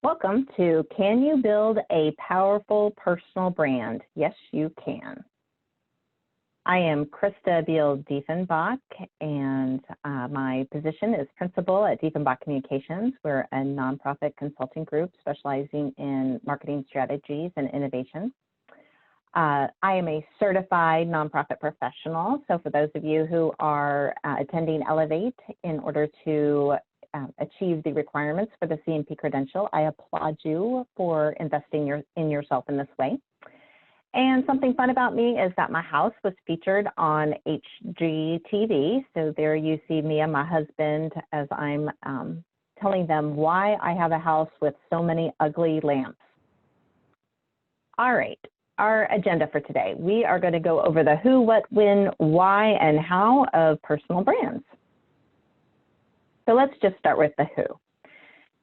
Welcome to Can You Build a Powerful Personal Brand? Yes, you can. I am Krista Beal-Diefenbach, and my position is principal at Diefenbach Communications. We're a nonprofit consulting group specializing in marketing strategies and innovation. I am a certified nonprofit professional. So for those of you who are attending Elevate in order to achieve the requirements for the CNP credential, I applaud you for investing in yourself in this way. And something fun about me is that my house was featured on HGTV. So there you see me and my husband as I'm telling them why I have a house with so many ugly lamps. All right, our agenda for today. We are going to go over the who, what, when, why, and how of personal brands. So let's just start with the who.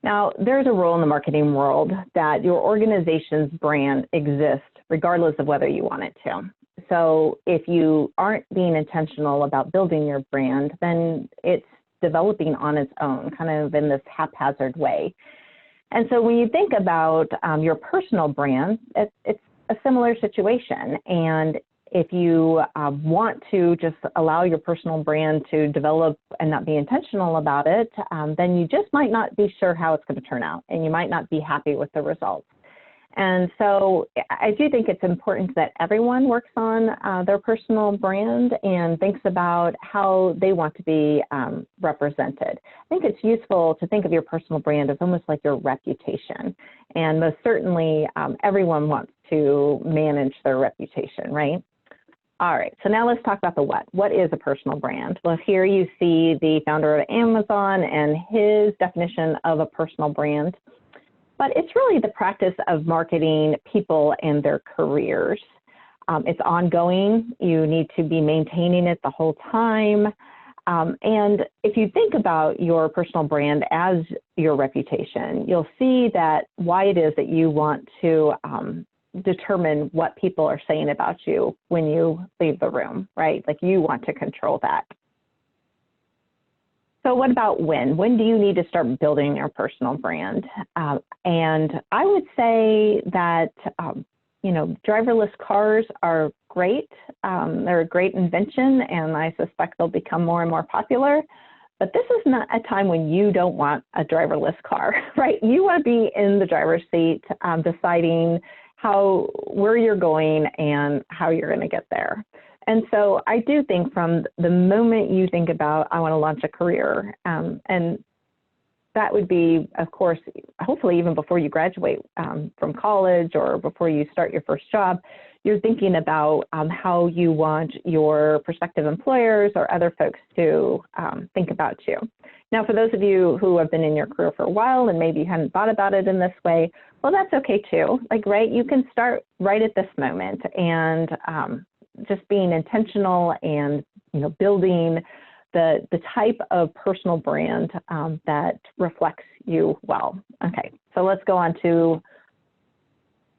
Now, there's a rule in the marketing world that your organization's brand exists regardless of whether you want it to. So if you aren't being intentional about building your brand, then it's developing on its own, kind of in this haphazard way. And so when you think about your personal brand, it's a similar situation. And if you want to just allow your personal brand to develop and not be intentional about it, then you just might not be sure how it's going to turn out, and you might not be happy with the results. And so I do think it's important that everyone works on their personal brand and thinks about how they want to be represented. I think it's useful to think of your personal brand as almost like your reputation. And most certainly, everyone wants to manage their reputation, right? All right, so now let's talk about the what. What is a personal brand? Well, here you see the founder of Amazon and his definition of a personal brand. But it's really the practice of marketing people and their careers. It's ongoing. You need to be maintaining it the whole time. And if you think about your personal brand as your reputation, you'll see that why it is that you want to determine what people are saying about you when you leave the room, right? Like you want to control that. So what about when? When do you need to start building your personal brand? And I would say that, driverless cars are great. They're a great invention, and I suspect they'll become more and more popular. But this is not a time when you don't want a driverless car, right? You want to be in the driver's seat, deciding where you're going and how you're going to get there. And so I do think from the moment you think about, I want to launch a career, and that would be, of course, hopefully even before you graduate from college or before you start your first job, you're thinking about how you want your prospective employers or other folks to think about you. Now, for those of you who have been in your career for a while and maybe you hadn't thought about it in this way, well, that's okay too. Right, you can start right at this moment and just being intentional and building the type of personal brand that reflects you well. Okay, so let's go on to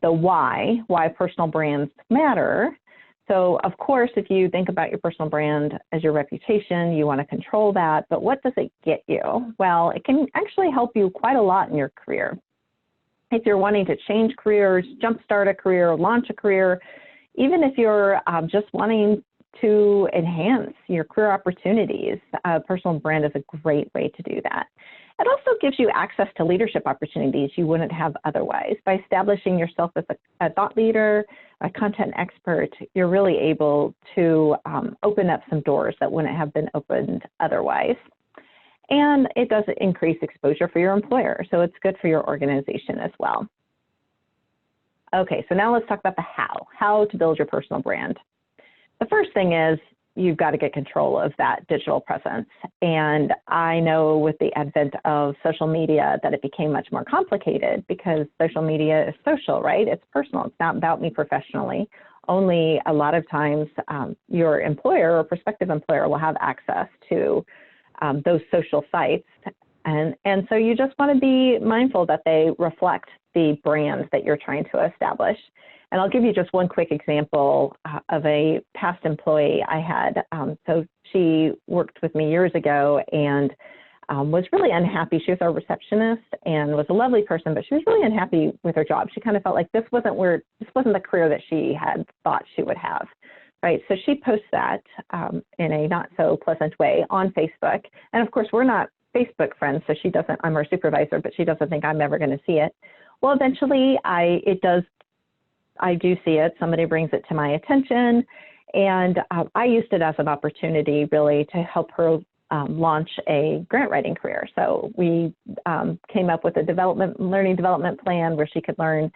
the why personal brands matter. So of course, if you think about your personal brand as your reputation, you want to control that, but what does it get you? Well, it can actually help you quite a lot in your career. If you're wanting to change careers, jumpstart a career, launch a career, even if you're just wanting to enhance your career opportunities, a personal brand is a great way to do that. It also gives you access to leadership opportunities you wouldn't have otherwise. By establishing yourself as a thought leader, a content expert, you're really able to open up some doors that wouldn't have been opened otherwise. And it does increase exposure for your employer, so it's good for your organization as well. Okay, so now let's talk about the how to build your personal brand. The first thing is you've got to get control of that digital presence. And I know with the advent of social media that it became much more complicated because social media is social, right? It's personal. It's not about me professionally. Only a lot of times your employer or prospective employer will have access to those social sites. And so you just want to be mindful that they reflect the brand that you're trying to establish. And I'll give you just one quick example of a past employee I had. So she worked with me years ago, and was really unhappy. She was our receptionist and was a lovely person, but she was really unhappy with her job. She kind of felt like this wasn't the career that she had thought she would have, right? So she posts that in a not so pleasant way on Facebook. And of course, we're not Facebook friends, so I'm her supervisor, but she doesn't think I'm ever going to see it. Well, eventually I do see it. Somebody brings it to my attention, and I used it as an opportunity really to help her launch a grant writing career. So we came up with a learning development plan where she could learn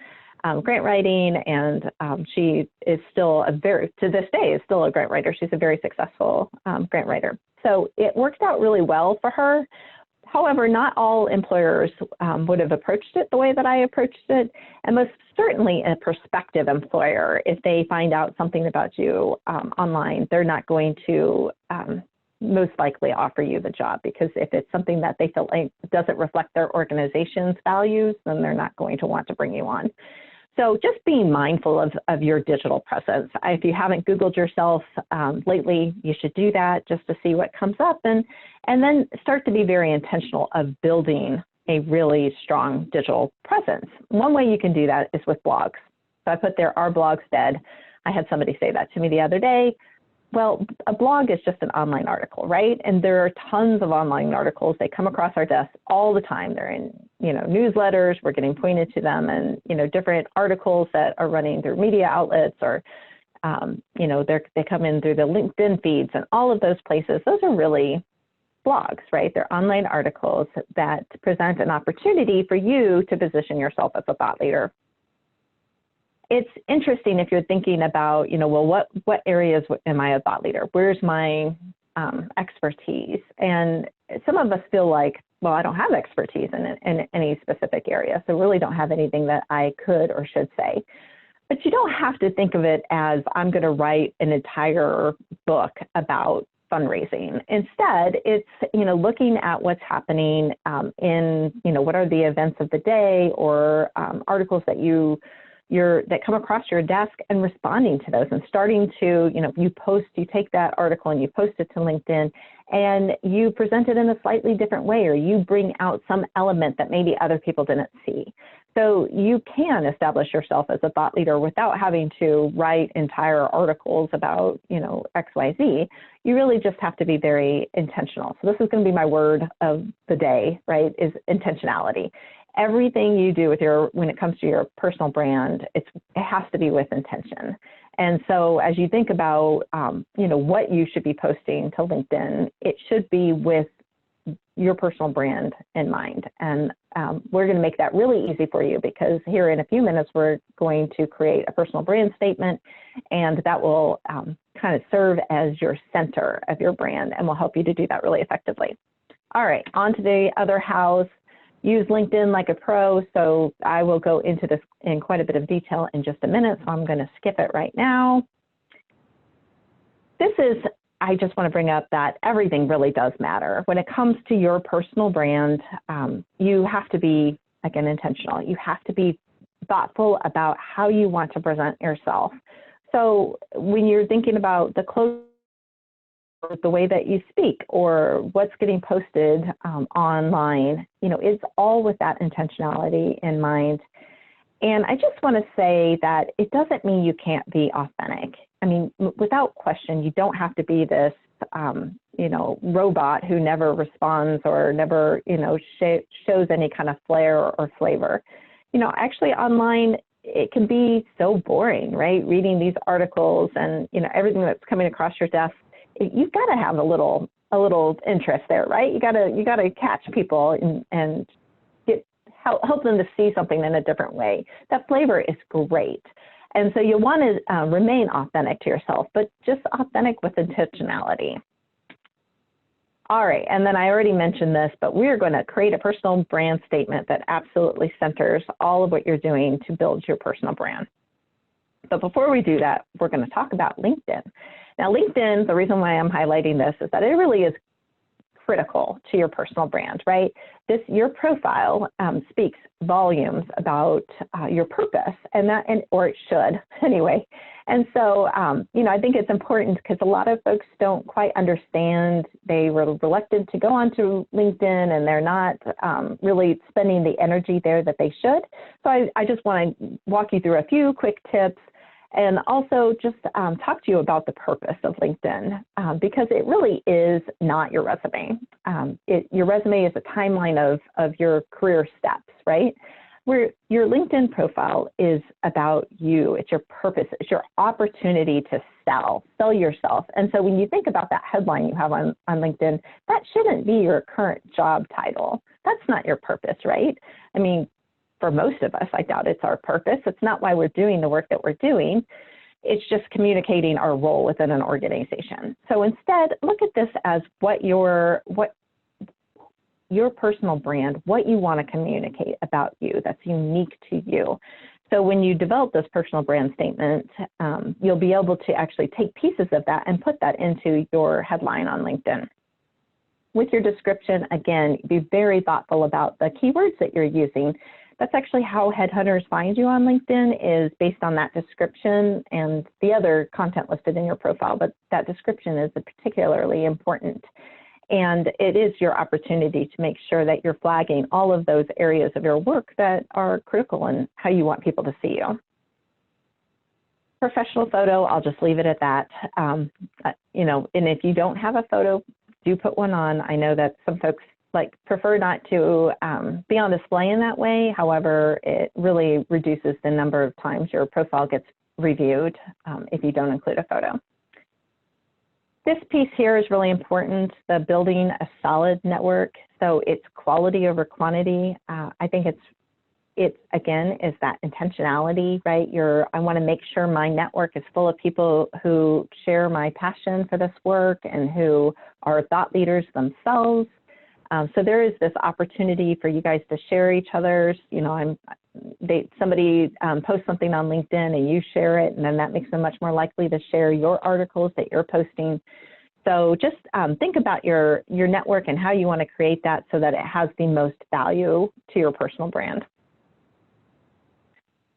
grant writing, and she is still to this day is still a grant writer. She's a very successful grant writer. So it worked out really well for her. However, not all employers would have approached it the way that I approached it, and most certainly a prospective employer, if they find out something about you online, they're not going to most likely offer you the job, because if it's something that they feel like doesn't reflect their organization's values, then they're not going to want to bring you on. So just being mindful of your digital presence. If you haven't Googled yourself lately, you should do that just to see what comes up, and then start to be very intentional of building a really strong digital presence. One way you can do that is with blogs. So I put there, "Are blogs dead?" I had somebody say that to me the other day. Well, a blog is just an online article, right? And there are tons of online articles. They come across our desks all the time. They're in, newsletters. We're getting pointed to them, and, different articles that are running through media outlets, or, they come in through the LinkedIn feeds and all of those places. Those are really blogs, right? They're online articles that present an opportunity for you to position yourself as a thought leader. It's interesting if you're thinking about, well, what areas am I a thought leader? Where's my expertise? And some of us feel like, well, I don't have expertise in any specific area, so really don't have anything that I could or should say. But you don't have to think of it as I'm going to write an entire book about fundraising. Instead, it's, looking at what's happening in, what are the events of the day, or articles that that come across your desk, and responding to those, and starting to, you take that article and you post it to LinkedIn, and you present it in a slightly different way, or you bring out some element that maybe other people didn't see. So you can establish yourself as a thought leader without having to write entire articles about, X, Y, Z. You really just have to be very intentional. So this is going to be my word of the day, right, is intentionality. Everything you do when it comes to your personal brand, it has to be with intention. And so as you think about, what you should be posting to LinkedIn, it should be with your personal brand in mind. And we're going to make that really easy for you, because here in a few minutes, we're going to create a personal brand statement, and that will kind of serve as your center of your brand, and will help you to do that really effectively. All right, on to the other house. Use LinkedIn like a pro. So I will go into this in quite a bit of detail in just a minute, so I'm going to skip it right now. I just want to bring up that everything really does matter. When it comes to your personal brand, you have to be, again, intentional. You have to be thoughtful about how you want to present yourself. So when you're thinking about the clothes, the way that you speak, or what's getting posted online, it's all with that intentionality in mind. And I just want to say that it doesn't mean you can't be authentic. I mean, without question, you don't have to be this, robot who never responds, or never, shows any kind of flair or flavor. Actually online, it can be so boring, right? Reading these articles and, everything that's coming across your desk. You've got to have a little interest there, right? You got to catch people and help them to see something in a different way. That flavor is great, and so you want to remain authentic to yourself, but just authentic with intentionality. All right, and then I already mentioned this, but we're going to create a personal brand statement that absolutely centers all of what you're doing to build your personal brand. But before we do that, we're going to talk about LinkedIn. Now, LinkedIn, the reason why I'm highlighting this is that it really is critical to your personal brand, right? Your profile speaks volumes about your purpose, or it should anyway. And so, you know, I think it's important because a lot of folks don't quite understand. They were reluctant to go onto LinkedIn, and they're not really spending the energy there that they should. So I just want to walk you through a few quick tips, and also just talk to you about the purpose of LinkedIn, because it really is not your resume. Your resume is a timeline of your career steps, right? Where your LinkedIn profile is about you. It's your purpose. It's your opportunity to sell yourself. And so when you think about that headline you have on LinkedIn, that shouldn't be your current job title. That's not your purpose, right? I mean, for most of us, I doubt it's our purpose. It's not why we're doing the work that we're doing. It's just communicating our role within an organization. So instead, look at this as what your personal brand, what you want to communicate about you that's unique to you. So when you develop this personal brand statement, you'll be able to actually take pieces of that and put that into your headline on LinkedIn. With your description, again, be very thoughtful about the keywords that you're using. That's actually how headhunters find you on LinkedIn, is based on that description and the other content listed in your profile, but that description is particularly important. And it is your opportunity to make sure that you're flagging all of those areas of your work that are critical in how you want people to see you. Professional photo, I'll just leave it at that. You know, and if you don't have a photo, do put one on. I know that some folks prefer not to be on display in that way. However, it really reduces the number of times your profile gets reviewed if you don't include a photo. This piece here is really important, the building a solid network. So it's quality over quantity. I think it's again, is that intentionality, right? I want to make sure my network is full of people who share my passion for this work and who are thought leaders themselves. So there is this opportunity for you guys to share each other's, you know, somebody posts something on LinkedIn and you share it, and then that makes them much more likely to share your articles that you're posting. So just think about your network and how you want to create that so that it has the most value to your personal brand.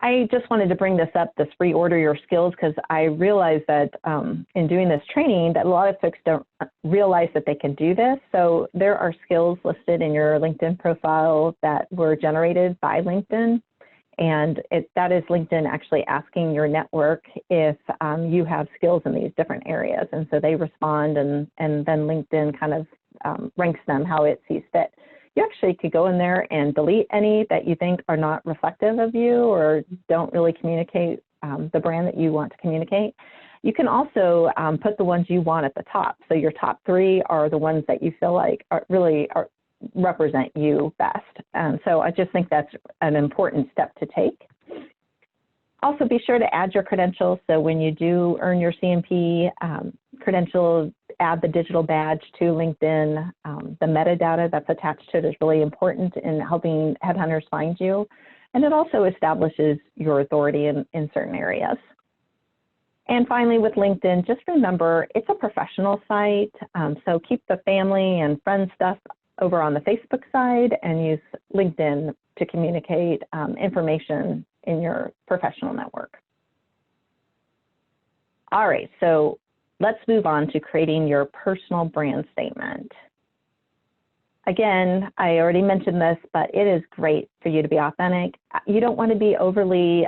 I just wanted to bring this up, this reorder your skills, because I realized that in doing this training that a lot of folks don't realize that they can do this. So there are skills listed in your LinkedIn profile that were generated by LinkedIn. And that is LinkedIn actually asking your network if you have skills in these different areas. And so they respond, and then LinkedIn kind of ranks them how it sees fit. You actually could go in there and delete any that you think are not reflective of you or don't really communicate the brand that you want to communicate. You can also put the ones you want at the top. So your top 3 are the ones that you feel like really represent you best. So I just think that's an important step to take. Also, be sure to add your credentials. So when you do earn your CMP credential, add the digital badge to LinkedIn. The metadata that's attached to it is really important in helping headhunters find you. And it also establishes your authority in certain areas. And finally, with LinkedIn, just remember, it's a professional site. So keep the family and friend stuff over on the Facebook side and use LinkedIn to communicate information in your professional network. All right, so let's move on to creating your personal brand statement. Again, I already mentioned this, but it is great for you to be authentic. You don't want to be overly,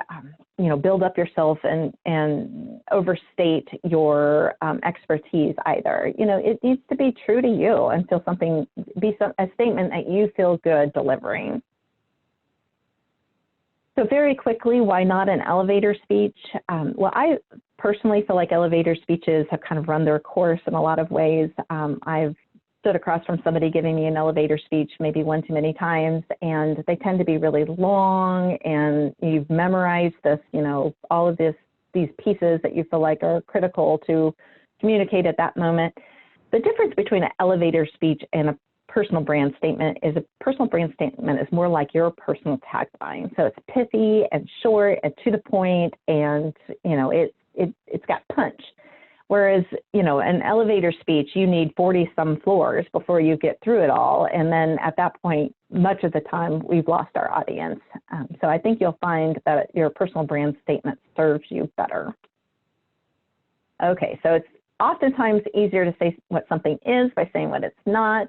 build up yourself and overstate your expertise either. You know, it needs to be true to you and feel a statement that you feel good delivering. So very quickly, why not an elevator speech? Well, I personally feel like elevator speeches have kind of run their course in a lot of ways. I've stood across from somebody giving me an elevator speech maybe one too many times, and they tend to be really long, and you've memorized this, all of these pieces that you feel like are critical to communicate at that moment. The difference between an elevator speech and a personal brand statement is a personal brand statement is more like your personal tagline. So it's pithy and short and to the point, and it's got punch. Whereas, an elevator speech, you need 40 some floors before you get through it all. And then at that point, much of the time we've lost our audience. So I think you'll find that your personal brand statement serves you better. Okay, so it's oftentimes easier to say what something is by saying what it's not.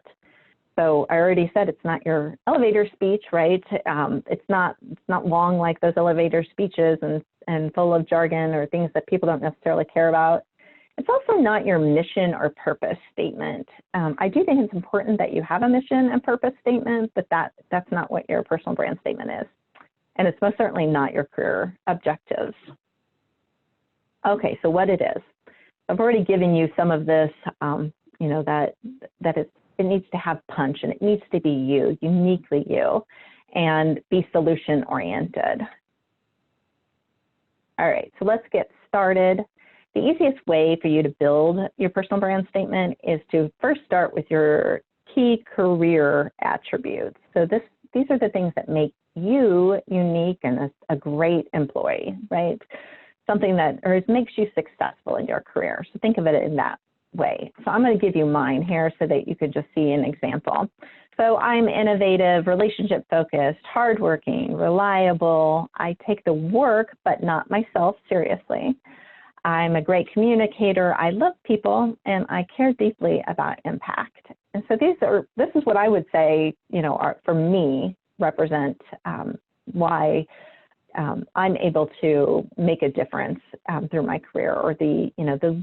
So I already said it's not your elevator speech, right? It's not long like those elevator speeches and full of jargon or things that people don't necessarily care about. It's also not your mission or purpose statement. I do think it's important that you have a mission and purpose statement, but that's not what your personal brand statement is. And it's most certainly not your career objectives. Okay, so what it is. I've already given you some of this, you know, that it needs to have punch and it needs to be you, uniquely you, and be solution oriented. All right, so let's get started. The easiest way for you to build your personal brand statement is to first start with your key career attributes. So these are the things that make you unique and a great employee, right? Something that makes you successful in your career. So think of it in that way. So I'm going to give you mine here so that you could just see an example. So I'm innovative, relationship focused, hardworking, reliable. I take the work, but not myself, seriously. I'm a great communicator. I love people and I care deeply about impact. And so this is what I would say, you know, for me represent why I'm able to make a difference through my career, or the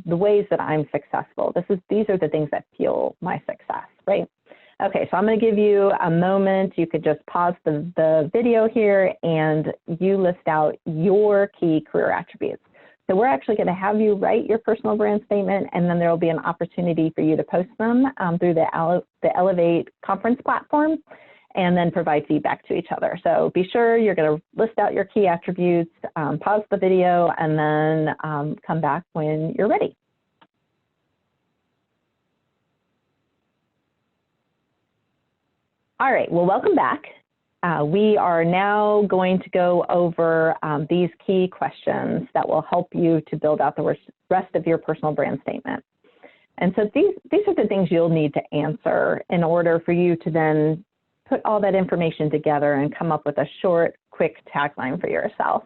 ways that I'm successful. These are the things that fuel my success, right? Okay, so I'm going to give you a moment. You could just pause the video here and you list out your key career attributes. So we're actually going to have you write your personal brand statement, and then there will be an opportunity for you to post them through the Elevate conference platform, and then provide feedback to each other. So be sure you're going to list out your key attributes, pause the video, and then come back when you're ready. All right, well, welcome back. We are now going to go over these key questions that will help you to build out the rest of your personal brand statement. And so these are the things you'll need to answer in order for you to then put all that information together and come up with a short, quick tagline for yourself.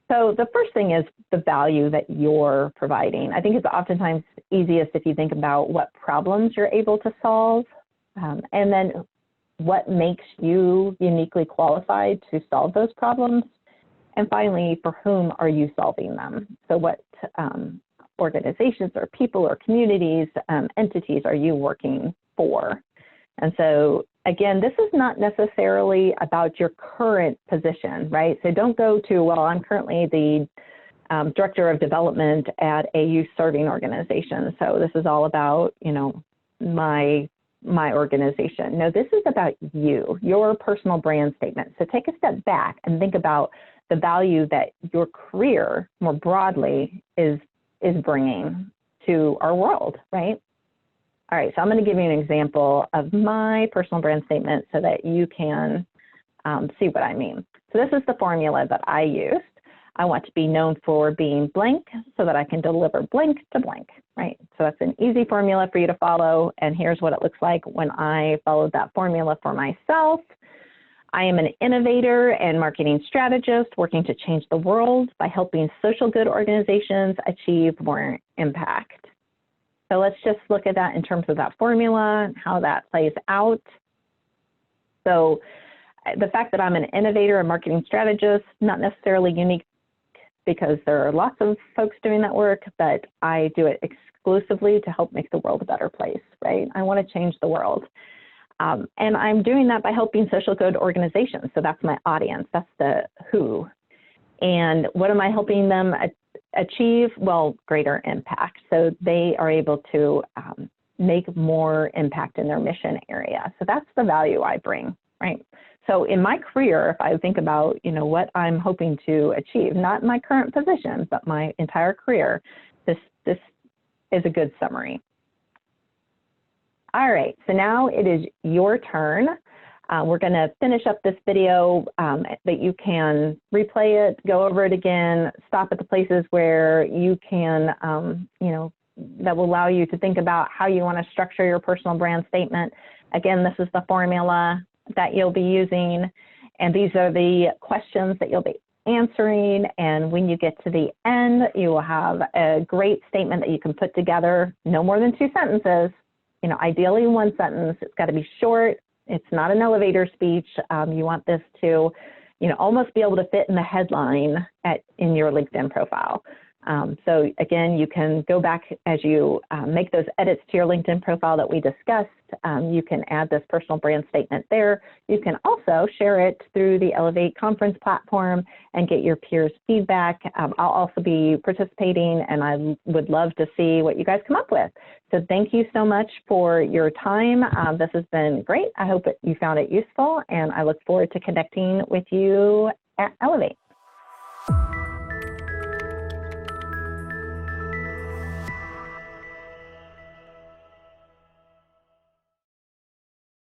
So the first thing is the value that you're providing. I think it's oftentimes easiest if you think about what problems you're able to solve, and then what makes you uniquely qualified to solve those problems. And finally, for whom are you solving them? So what organizations or people or communities, entities are you working for? And so again, this is not necessarily about your current position, right? So don't go to, well, I'm currently the director of development at a youth serving organization. So this is all about, you know, my organization. No, this is about you, your personal brand statement. So take a step back and think about the value that your career more broadly is bringing to our world, right? All right, so I'm going to give you an example of my personal brand statement so that you can see what I mean. So this is the formula that I used. I want to be known for being blank so that I can deliver blank to blank, right? So that's an easy formula for you to follow. And here's what it looks like when I followed that formula for myself. I am an innovator and marketing strategist working to change the world by helping social good organizations achieve more impact. So let's just look at that in terms of that formula and how that plays out. So the fact that I'm an innovator and marketing strategist, not necessarily unique because there are lots of folks doing that work, but I do it exclusively to help make the world a better place, right? I want to change the world. And I'm doing that by helping social good organizations. So that's my audience, that's the who. And what am I helping them achieve? Well, greater impact. So they are able to make more impact in their mission area. So that's the value I bring, right? So in my career, if I think about, you know, what I'm hoping to achieve, not my current position, but my entire career, this is a good summary. All right, so now it is your turn. We're going to finish up this video that you can replay it, go over it again, stop at the places where you can, you know, that will allow you to think about how you want to structure your personal brand statement. Again, this is the formula that you'll be using, and these are the questions that you'll be answering. And when you get to the end, you will have a great statement that you can put together, no more than 2 sentences, ideally 1 sentence. It's got to be short. It's not an elevator speech. You want this to, almost be able to fit in the headline in your LinkedIn profile. So again, you can go back as you make those edits to your LinkedIn profile that we discussed. You can add this personal brand statement there. You can also share it through the Elevate conference platform and get your peers' feedback. I'll also be participating, and I would love to see what you guys come up with. So thank you so much for your time. This has been great. I hope you found it useful, and I look forward to connecting with you at Elevate.